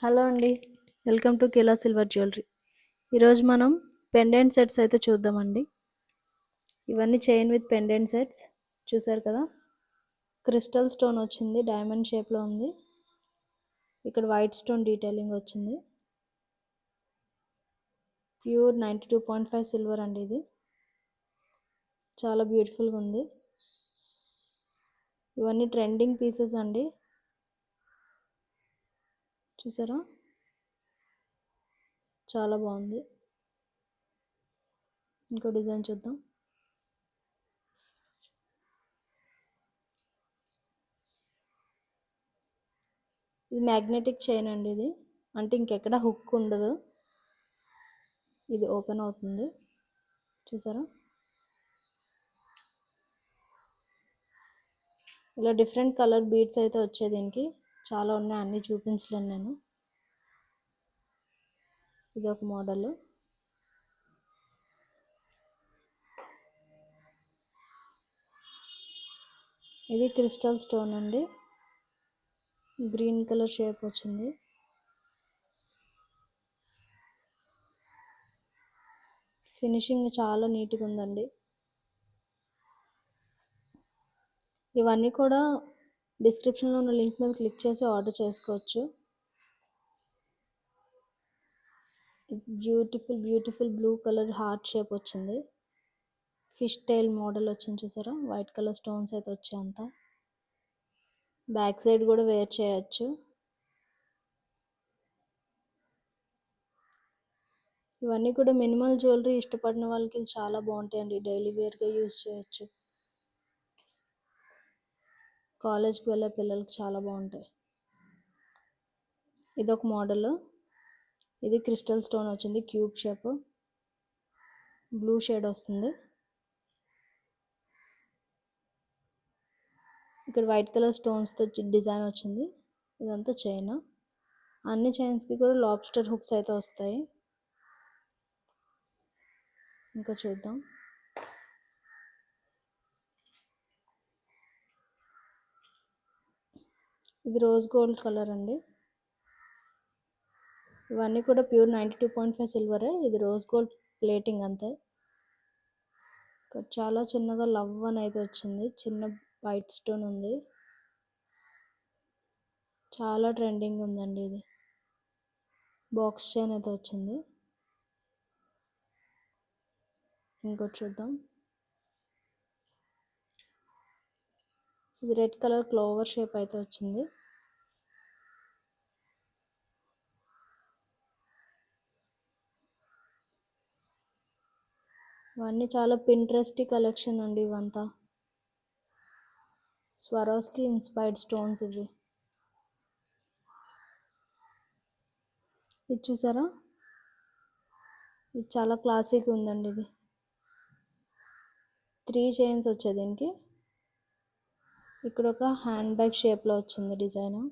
Hello అండి, welcome to Kila silver jewellery. ఈరోజు మనం పెండెంట్ సెట్స్ అయితే చూద్దామండి. ఇవన్నీ చైన్ విత్ పెండెంట్ సెట్స్ చూసారు కదా. క్రిస్టల్ స్టోన్ వచ్చింది, డైమండ్ షేప్లో ఉంది. ఇక్కడ వైట్ స్టోన్ డీటెయిలింగ్ వచ్చింది. ప్యూర్ 92.5 సిల్వర్ అండి. ఇది చాలా బ్యూటిఫుల్గా ఉంది. ఇవన్నీ ట్రెండింగ్ పీసెస్ అండి, చూసారా, చాలా బాగుంది. ఇంకో డిజైన్ చూద్దాం. ఇది మ్యాగ్నెటిక్ చైన్ అండి. ఇది అంటే ఇంకెక్కడ హుక్ ఉండదు, ఇది ఓపెన్ అవుతుంది, చూసారా. ఇలా డిఫరెంట్ కలర్ బీడ్స్ అయితే వచ్చాయి. దీనికి చాలా ఉన్నాయి, అన్నీ చూపించలేను నేను. ఇది ఒక మోడల్. ఇది క్రిస్టల్ స్టోన్ అండి, గ్రీన్ కలర్ షేప్ వచ్చింది. ఫినిషింగ్ చాలా నీట్గా ఉందండి. ఇవన్నీ కూడా డిస్క్రిప్షన్లో ఉన్న లింక్ మీద క్లిక్ చేసి ఆర్డర్ చేసుకోవచ్చు. Beautiful blue colour heart shape వచ్చింది. ఫిష్ టైల్ మోడల్ వచ్చింది, చూసారా. వైట్ కలర్ స్టోన్స్ అయితే వచ్చాయి అంతా. బ్యాక్ సైడ్ కూడా వేర్ చేయొచ్చు. ఇవన్నీ కూడా మినిమల్ జ్యువెలరీ ఇష్టపడిన వాళ్ళకి చాలా బాగుంటాయండి. డైలీ వేర్గా యూజ్ చేయొచ్చు. కాలేజ్కి వెళ్ళే పిల్లలకి చాలా బాగుంటాయి. ఇదొక మోడల్. ఇది క్రిస్టల్ స్టోన్ వచ్చింది, క్యూబ్ షేప్, బ్లూ షేడ్ వస్తుంది. ఇక్కడ వైట్ కలర్ స్టోన్స్తో డిజైన్ వచ్చింది. ఇదంతా చైన్. అన్ని చైన్స్కి కూడా లాబ్స్టర్ హుక్స్ అయితే వస్తాయి. ఇంకా చూద్దాం. ఇది రోజ్ గోల్డ్ కలర్ అండి. ఇవన్నీ కూడా ప్యూర్ 92.5 సిల్వరే. ఇది రోజ్ గోల్డ్ ప్లేటింగ్ అంతే. ఇక్కడ చాలా చిన్నగా లవ్ అని అయితే వచ్చింది, చిన్న వైట్ స్టోన్ ఉంది. చాలా ట్రెండింగ్ ఉందండి. ఇది బాక్స్ చైన్ అయితే వచ్చింది. ఇంకోటి చూద్దాం. ఇది రెడ్ కలర్ క్లోవర్ షేప్ అయితే వచ్చింది. ఇవన్నీ చాలా పింట్రెస్టీ కలెక్షన్ అండి. ఇవంతా స్వరోస్కి ఇన్స్పైర్డ్ స్టోన్స్ ఇవి. ఇది చూసారా, ఇది చాలా క్లాసిక్ ఉందండి. ఇది 3 చైన్స్ వచ్చాయి దీనికి. ఇక్కడ ఒక హ్యాండ్ బ్యాగ్ షేప్లో వచ్చింది డిజైన్.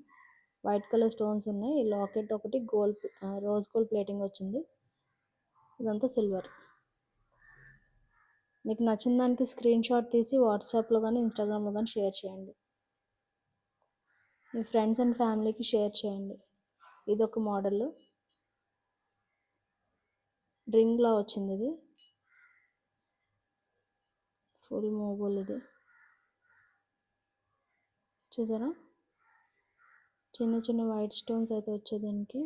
వైట్ కలర్ స్టోన్స్ ఉన్నాయి. ఈ లాకెట్ ఒకటి గోల్డ్, రోజ్ గోల్డ్ ప్లేటింగ్ వచ్చింది. ఇదంతా సిల్వర్. మీకు నచ్చిన దానికి స్క్రీన్ షాట్ తీసి వాట్సాప్లో కానీ ఇన్స్టాగ్రామ్లో కానీ షేర్ చేయండి. మీ ఫ్రెండ్స్ అండ్ ఫ్యామిలీకి షేర్ చేయండి. ఇదొక మోడల్, రింగ్లా వచ్చింది. ఇది ఫుల్ మూవబుల్. ఇది చూసారా, చిన్న చిన్న వైట్ స్టోన్స్ అయితే వచ్చాయి దీనికి.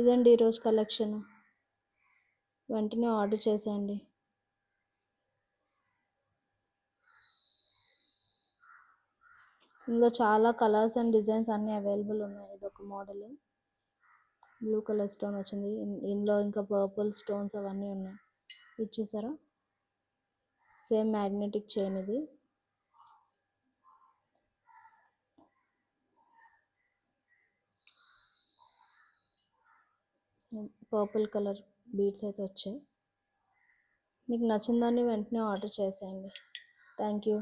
ఇదండి ఈరోజు కలెక్షన్. వెంటనే ఆర్డర్ చేసేయండి. ఇందులో చాలా కలర్స్ అండ్ డిజైన్స్ అన్నీ అవైలబుల్ ఉన్నాయి. ఇదొక మోడల్, బ్లూ కలర్ స్టోన్ వచ్చింది. ఇందులో ఇంకా పర్పుల్ స్టోన్స్ అవన్నీ ఉన్నాయి. ఇది చూసారా, సేమ్ మ్యాగ్నెటిక్ చైన్. ఇది పర్పుల్ కలర్ బీడ్స్ అయితే వచ్చాయి. మీకు నచ్చిన దాన్ని వెంటనే ఆర్డర్ చేసేయండి. Thank you.